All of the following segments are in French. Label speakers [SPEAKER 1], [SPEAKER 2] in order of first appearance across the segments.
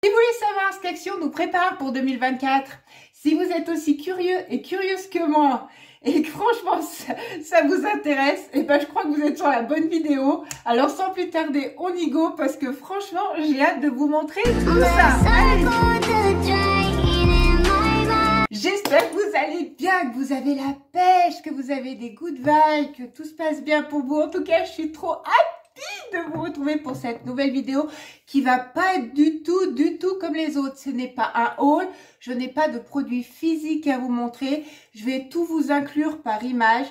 [SPEAKER 1] Si vous voulez savoir ce qu'Action nous prépare pour 2024, si vous êtes aussi curieux et curieuse que moi, et que franchement ça vous intéresse, et ben je crois que vous êtes sur la bonne vidéo. Alors sans plus tarder, on y go parce que franchement j'ai hâte de vous montrer tout ça. J'espère que vous allez bien, que vous avez la pêche, que vous avez des good vibes, que tout se passe bien pour vous. En tout cas, je suis trop happy de vous retrouver pour cette nouvelle vidéo qui va pas être du tout comme les autres. Ce n'est pas un haul, je n'ai pas de produits physiques à vous montrer. Je vais tout vous inclure par image.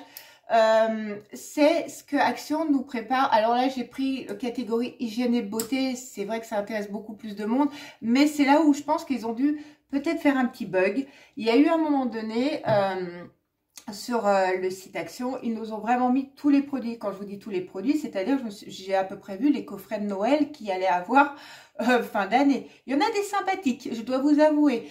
[SPEAKER 1] C'est ce que Action nous prépare. Alors là, j'ai pris catégorie hygiène et beauté. C'est vrai que ça intéresse beaucoup plus de monde, mais c'est là où je pense qu'ils ont dû peut-être faire un petit bug. Il y a eu un moment donné sur le site Action, ils nous ont vraiment mis tous les produits. Quand je vous dis tous les produits, c'est-à-dire j'ai à peu près vu les coffrets de Noël qui allaient avoir fin d'année. Il y en a des sympathiques, je dois vous avouer.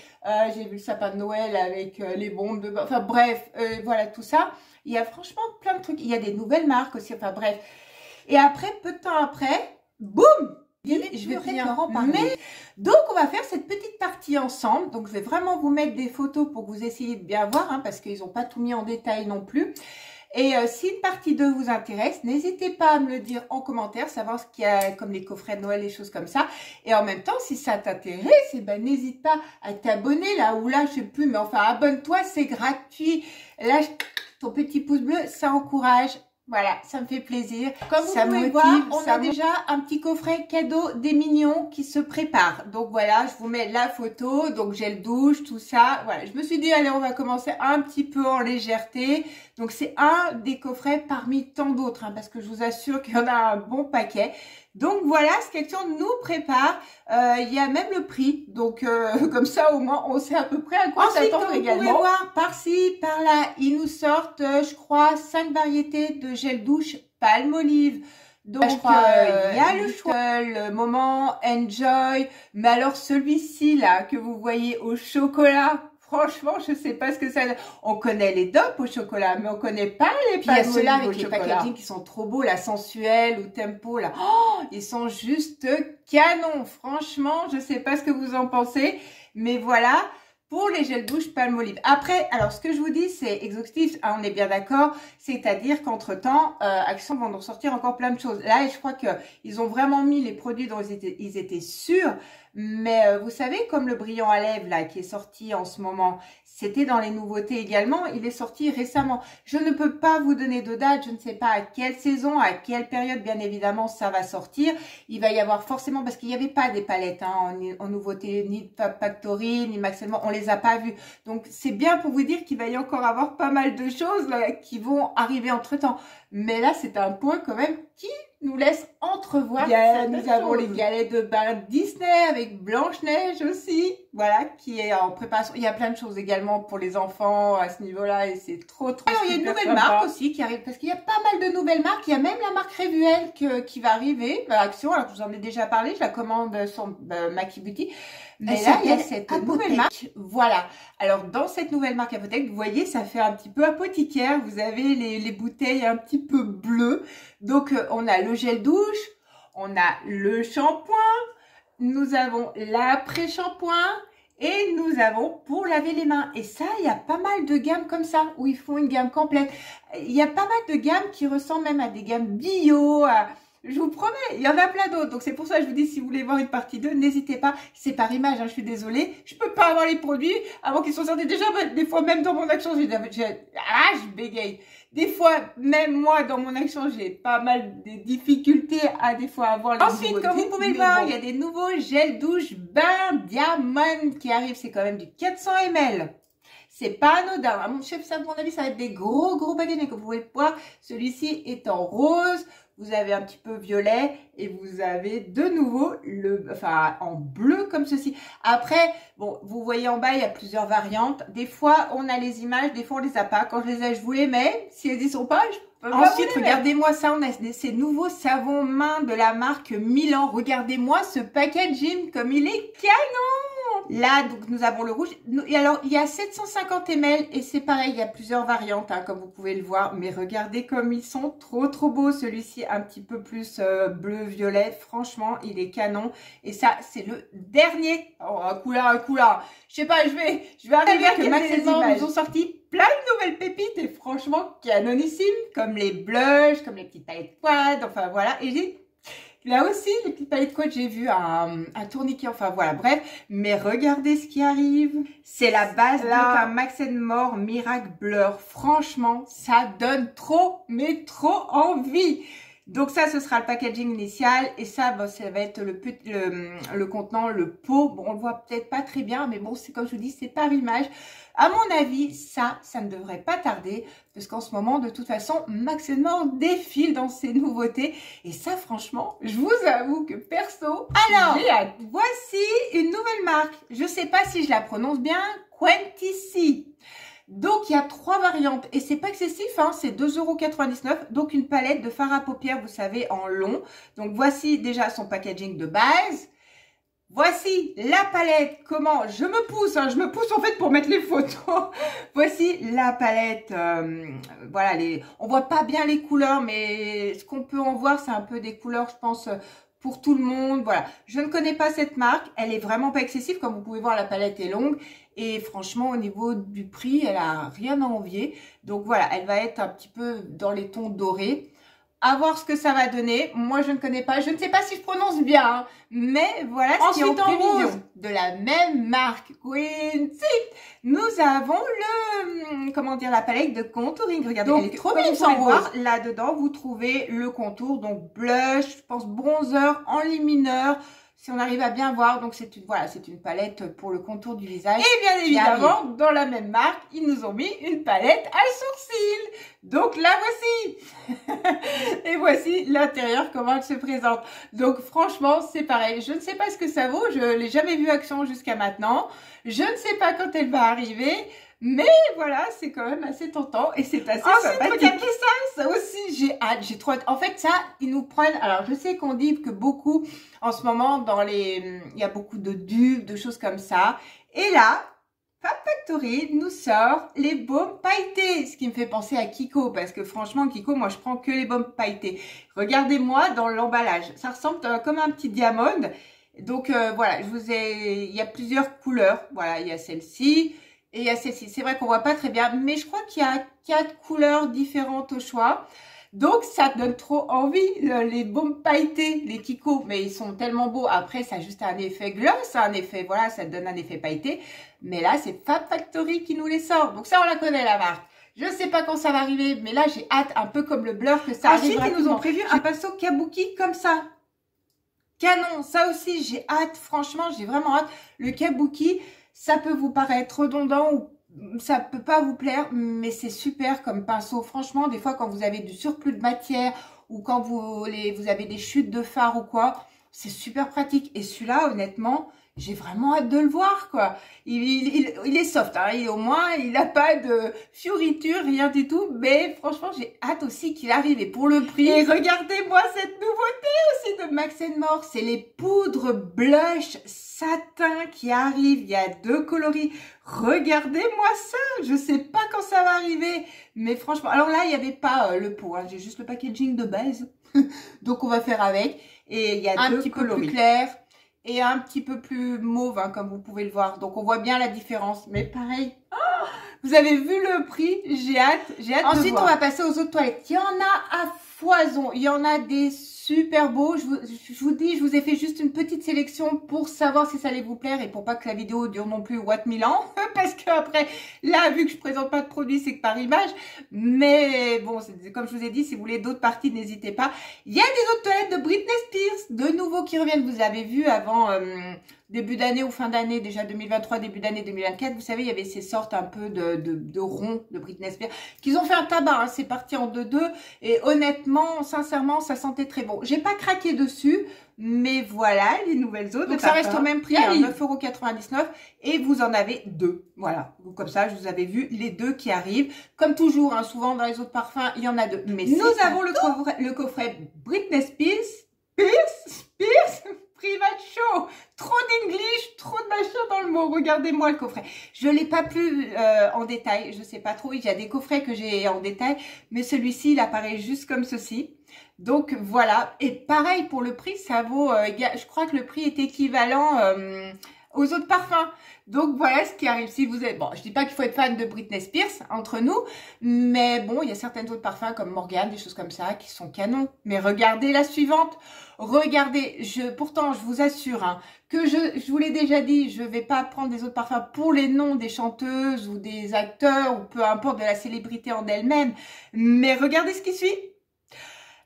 [SPEAKER 1] J'ai vu le sapin de Noël avec les bombes de... Enfin bref, voilà tout ça. Il y a franchement plein de trucs. Il y a des nouvelles marques aussi, enfin bref. Et après, peu de temps après, boum! Je vais venir en parler. Donc, on va faire cette petite partie ensemble. Donc, je vais vraiment vous mettre des photos pour que vous essayiez de bien voir, hein, parce qu'ils n'ont pas tout mis en détail non plus. Et si une partie 2 vous intéresse, n'hésitez pas à me le dire en commentaire, savoir ce qu'il y a comme les coffrets de Noël, les choses comme ça. Et en même temps, si ça t'intéresse, eh ben, n'hésite pas à t'abonner là ou là, je sais plus, mais enfin, abonne-toi, c'est gratuit. Lâche ton petit pouce bleu, ça encourage. Voilà, ça me fait plaisir. Comme vous pouvez voir, on a déjà un petit coffret cadeau des mignons qui se prépare. Donc voilà, je vous mets la photo, donc gel douche, tout ça. Voilà, je me suis dit, allez, on va commencer un petit peu en légèreté. Donc c'est un des coffrets parmi tant d'autres, hein, parce que je vous assure qu'il y en a un bon paquet. Donc voilà ce qu'Action nous prépare. Il y a même le prix. Donc comme ça au moins on sait à peu près à quoi s'attendre également. Vous pouvez voir par-ci, par-là, ils nous sortent, je crois, 5 variétés de gel douche Palmolive. Donc il y a le choix, le moment Enjoy. Mais alors celui-ci là que vous voyez au chocolat. Franchement, je sais pas ce que ça... On connaît les dopes au chocolat, mais on connaît pas les Palmolive. Il y a ceux-là avec les packaging qui sont trop beaux, la sensuelle ou tempo là. Oh, ils sont juste canons. Franchement, je sais pas ce que vous en pensez, mais voilà pour les gels douche Palmolive. Après, alors ce que je vous dis, c'est exhaustif, hein, on est bien d'accord. C'est-à-dire qu'entre-temps, Action vont nous sortir encore plein de choses. Là, je crois que ils ont vraiment mis les produits dont ils étaient sûrs. Mais vous savez, comme le brillant à lèvres là qui est sorti en ce moment, c'était dans les nouveautés également, il est sorti récemment. Je ne peux pas vous donner de date, je ne sais pas à quelle saison, à quelle période, bien évidemment, ça va sortir. Il va y avoir forcément, parce qu'il n'y avait pas des palettes hein, en nouveauté, ni Fab Factory, ni Maxellement, on les a pas vues. Donc c'est bien pour vous dire qu'il va y encore avoir pas mal de choses là, qui vont arriver entre-temps. Mais là, c'est un point quand même qui nous laisse entrevoir. Nous avons les galettes de bain Disney avec Blanche-Neige aussi, voilà, qui est en préparation. Il y a plein de choses également pour les enfants à ce niveau-là et c'est trop. Alors, il y a une nouvelle marque aussi qui arrive, parce qu'il y a pas mal de nouvelles marques. Il y a même la marque Révuel qui va arriver à Action. Alors, je vous en ai déjà parlé, je la commande sur Maki Beauty. Mais là, il y a cette nouvelle marque. Voilà. Alors, dans cette nouvelle marque Apotec, vous voyez, ça fait un petit peu apothicaire. Vous avez les bouteilles un petit peu bleues. Donc, on a le gel douche, on a le shampoing, nous avons l'après-shampoing et nous avons pour laver les mains. Et ça, il y a pas mal de gammes comme ça, où ils font une gamme complète. Il y a pas mal de gammes qui ressemblent même à des gammes bio, je vous promets, il y en a plein d'autres. Donc, c'est pour ça que je vous dis, si vous voulez voir une partie 2, n'hésitez pas. C'est par image, hein, je suis désolée. Je peux pas avoir les produits avant qu'ils soient sortis. Déjà, des fois, même dans mon Action, je bégaye. Des fois, même moi, dans mon Action, j'ai pas mal de difficultés à des fois avoir les Ensuite, comme vous pouvez le voir, il y a des nouveaux gels douche bain Diamond qui arrivent. C'est quand même du 400 ml. C'est pas anodin. À mon chef, ça, à mon avis, ça va être des gros paquets. Mais comme vous pouvez le voir, celui-ci est en rose. Vous avez un petit peu violet et vous avez de nouveau en bleu comme ceci. Après, bon, vous voyez en bas, il y a plusieurs variantes. Des fois, on a les images, des fois, on les a pas. Quand je les ai, je vous les mets. Si elles y sont pas, je peux pas. Ensuite, regardez-moi ça. On a ces nouveaux savons main de la marque Milan. Regardez-moi ce packaging comme il est canon. Là, donc, nous avons le rouge. Et alors, il y a 750 ml et c'est pareil, il y a plusieurs variantes, hein, comme vous pouvez le voir. Mais regardez comme ils sont trop beaux. Celui-ci, un petit peu plus bleu-violet. Franchement, il est canon. Et ça, c'est le dernier. Oh, un couleur. Je sais pas, je vais arriver à que Max et Mort nous ont sorti plein de nouvelles pépites et franchement canonissimes, comme les blushs, comme les petites palettes quad, enfin voilà. Et j'ai là aussi les petites palettes quad, j'ai vu un tourniquet, enfin voilà, bref. Mais regardez ce qui arrive. C'est la base d'un Max & More Miracle Blur. Franchement, ça donne trop, mais trop envie. Donc ça, ce sera le packaging initial et ça, bon, ça va être le contenant, le pot. Bon, on le voit peut-être pas très bien, mais bon, c'est comme je vous dis, c'est par image. À mon avis, ça ne devrait pas tarder parce qu'en ce moment, de toute façon, Max & More défile dans ses nouveautés. Et ça, franchement, je vous avoue que perso, alors, voici une nouvelle marque. Je sais pas si je la prononce bien, Quantici. Donc, il y a 3 variantes et c'est pas excessif, hein, c'est 2,99 €. Donc, une palette de fard à paupières, vous savez, en long. Donc, voici déjà son packaging de base. Voici la palette, comment je me pousse, hein, je me pousse en fait pour mettre les photos. Voici la palette, voilà, on voit pas bien les couleurs, mais ce qu'on peut en voir, c'est un peu des couleurs, je pense, pour tout le monde. Voilà, je ne connais pas cette marque, elle est vraiment pas excessive, comme vous pouvez voir, la palette est longue. Et franchement, au niveau du prix, elle a rien à envier. Donc voilà, elle va être un petit peu dans les tons dorés. À voir ce que ça va donner. Moi, je ne connais pas. Je ne sais pas si je prononce bien, hein, mais voilà ce qui est en prévision. De la même marque, Quincy, nous avons comment dire, la palette de contouring. Regardez, donc, elle est trop belle sans voir. Là-dedans, vous trouvez le contour, donc blush, je pense bronzer, enlumineur. Si on arrive à bien voir, donc c'est une palette pour le contour du visage. Et bien évidemment, dans la même marque, ils nous ont mis une palette à sourcils. Donc la voici. Et voici l'intérieur, comment elle se présente. Donc franchement, c'est pareil. Je ne sais pas ce que ça vaut. Je l'ai jamais vu action jusqu'à maintenant. Je ne sais pas quand elle va arriver. Mais voilà, c'est quand même assez tentant et c'est assez sympathique. Regardez ça aussi, j'ai hâte, j'ai trop hâte. En fait, ça, ils nous prennent, alors je sais qu'on dit que beaucoup, en ce moment, il y a beaucoup de dupes, de choses comme ça. Et là, Fab Factory nous sort les baumes pailletés, ce qui me fait penser à Kiko, parce que franchement, Kiko, moi, je prends que les baumes pailletés. Regardez-moi dans l'emballage, ça ressemble comme un petit diamond. Donc voilà, il y a plusieurs couleurs. Voilà, il y a celle-ci. Et il y a celle-ci. C'est vrai qu'on voit pas très bien, mais je crois qu'il y a 4 couleurs différentes au choix. Donc, ça donne trop envie. Les baumes pailletés, les Kiko, mais ils sont tellement beaux. Après, ça a juste un effet gloss, un effet, voilà, ça donne un effet pailleté. Mais là, c'est Fab Factory qui nous les sort. Donc ça, on la connaît, la marque. Je sais pas quand ça va arriver, mais là, j'ai hâte, un peu comme le blur, que ça arrive. Ensuite, ils nous ont prévu un pinceau kabuki comme ça. Canon, ça aussi, j'ai hâte. Franchement, j'ai vraiment hâte. Le kabuki, ça peut vous paraître redondant ou ça peut pas vous plaire, mais c'est super comme pinceau. Franchement, des fois, quand vous avez du surplus de matière ou quand vous avez des chutes de fard ou quoi, c'est super pratique. Et celui-là, honnêtement, j'ai vraiment hâte de le voir, quoi. Il est soft, hein. Au moins, il n'a pas de fioritures, rien du tout. Mais franchement, j'ai hâte aussi qu'il arrive. Et pour le prix, et regardez-moi cette nouveauté aussi de Max & More. C'est les poudres blush satin qui arrivent. Il y a 2 coloris. Regardez-moi ça. Je sais pas quand ça va arriver. Mais franchement, alors là, il n'y avait pas le pot, hein. J'ai juste le packaging de base. Donc, on va faire avec. Et il y a 2 petit coloris. Peu plus clair. Et un petit peu plus mauve, hein, comme vous pouvez le voir. Donc, on voit bien la différence. Mais pareil, oh, vous avez vu le prix. J'ai hâte de voir. Ensuite, on va passer aux autres toilettes. Il y en a à foison. Il y en a des super beaux. Je vous dis, je vous ai fait juste une petite sélection pour savoir si ça allait vous plaire et pour pas que la vidéo dure non plus what 1000 ans. Parce que après, là, vu que je présente pas de produits, c'est que par image. Mais bon, comme je vous ai dit, si vous voulez d'autres parties, n'hésitez pas. Il y a des autres toilettes de Britney Spears, de nouveau qui reviennent. Vous avez vu avant début d'année ou fin d'année, déjà 2023, début d'année 2024. Vous savez, il y avait ces sortes un peu de ronds de Britney Spears qu'ils ont fait un tabac. Hein, c'est parti en 2-2. Et honnêtement, sincèrement, ça sentait très bon. J'ai pas craqué dessus, mais voilà les nouvelles autres. Donc ça reste au même prix, hein, 9,99 € et vous en avez 2. Voilà, donc comme ça, je vous avais vu les 2 qui arrivent. Comme toujours, hein, souvent dans les autres parfums, il y en a 2. Mais nous avons le coffret Britney Spears, Private Show. Trop d'English, trop de machin dans le mot. Regardez-moi le coffret. Je l'ai pas plus en détail. Je sais pas trop. Il y a des coffrets que j'ai en détail, mais celui-ci, il apparaît juste comme ceci. Donc voilà. Et pareil pour le prix, ça vaut. Je crois que le prix est équivalent aux autres parfums. Donc voilà ce qui arrive. Si vous êtes, bon, je dis pas qu'il faut être fan de Britney Spears entre nous, mais bon, il y a certains autres parfums comme Morgane, des choses comme ça qui sont canons. Mais regardez la suivante. Regardez, pourtant je vous assure hein, que je vous l'ai déjà dit, je vais pas prendre des autres parfums pour les noms des chanteuses ou des acteurs ou peu importe de la célébrité en elle-même. Mais regardez ce qui suit.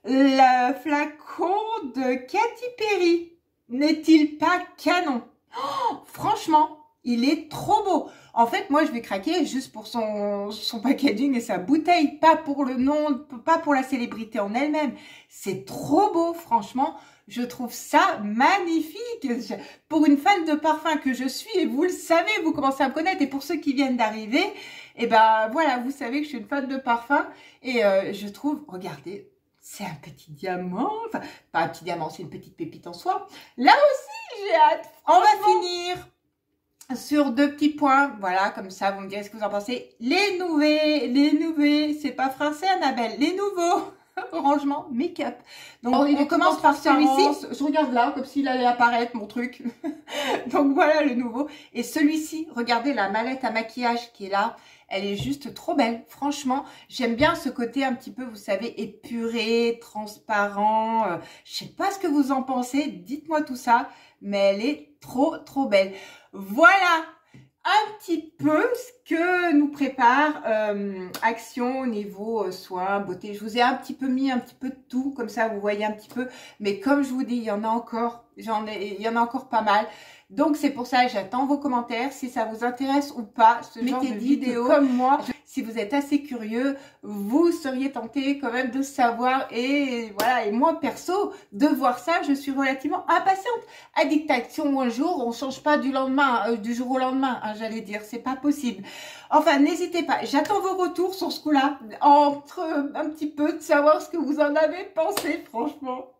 [SPEAKER 1] Le flacon de Katy Perry n'est-il pas canon? Oh, franchement, il est trop beau. En fait, moi, je vais craquer juste pour son packaging et sa bouteille, pas pour le nom, pas pour la célébrité en elle-même. C'est trop beau, franchement. Je trouve ça magnifique. Pour une fan de parfum que je suis, et vous le savez, vous commencez à me connaître. Et pour ceux qui viennent d'arriver, et ben voilà, vous savez que je suis une fan de parfum. Et je trouve, regardez, c'est un petit diamant. Enfin, pas un petit diamant, c'est une petite pépite en soi. Là aussi, j'ai hâte. On va finir sur 2 petits points. Voilà, comme ça, vous me direz ce que vous en pensez. Les nouveaux, c'est pas français, Annabelle. Les nouveaux rangement make-up. Donc, on commence par celui-ci. Je regarde là, comme s'il allait apparaître, mon truc. Donc, voilà le nouveau. Et celui-ci, regardez la mallette à maquillage qui est là. Elle est juste trop belle. Franchement, j'aime bien ce côté un petit peu, vous savez, épuré, transparent. Je sais pas ce que vous en pensez. Dites-moi tout ça. Mais elle est trop belle. Voilà un petit peu ce que nous prépare Action au niveau soins, beauté. Je vous ai un petit peu mis un petit peu de tout, comme ça vous voyez un petit peu. Mais comme je vous dis, il y en a encore, il y en a encore pas mal. Donc c'est pour ça, j'attends vos commentaires, si ça vous intéresse ou pas, ce genre de vidéo comme moi. Si vous êtes assez curieux, vous seriez tenté quand même de savoir et voilà, et moi perso, de voir ça, je suis relativement impatiente. Addiction un jour, on change pas du lendemain, du jour au lendemain, hein, j'allais dire, c'est pas possible. Enfin, n'hésitez pas, j'attends vos retours sur ce coup-là, entre un petit peu de savoir ce que vous en avez pensé, franchement.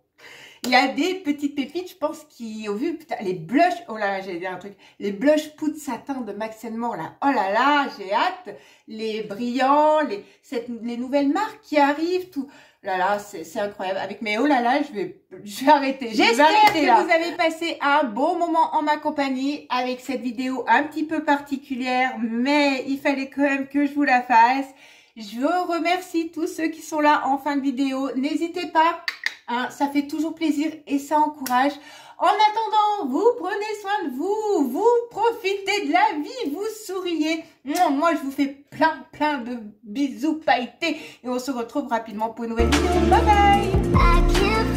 [SPEAKER 1] Il y a des petites pépites, je pense, qui, au vu, putain, les blushs, oh là là, j'allais dire un truc, les blushs poudre satin de Max & More, là, oh là là, j'ai hâte, les brillants, les nouvelles marques qui arrivent, tout, là là, c'est incroyable, avec mes oh là là, je vais arrêter. J'espère que vous avez passé un bon moment en ma compagnie avec cette vidéo un petit peu particulière, mais il fallait quand même que je vous la fasse. Je remercie tous ceux qui sont là en fin de vidéo, n'hésitez pas. Hein, ça fait toujours plaisir et ça encourage. En attendant, vous prenez soin de vous, vous profitez de la vie, vous souriez. Moi, je vous fais plein de bisous pailletés et on se retrouve rapidement pour une nouvelle vidéo. Bye bye.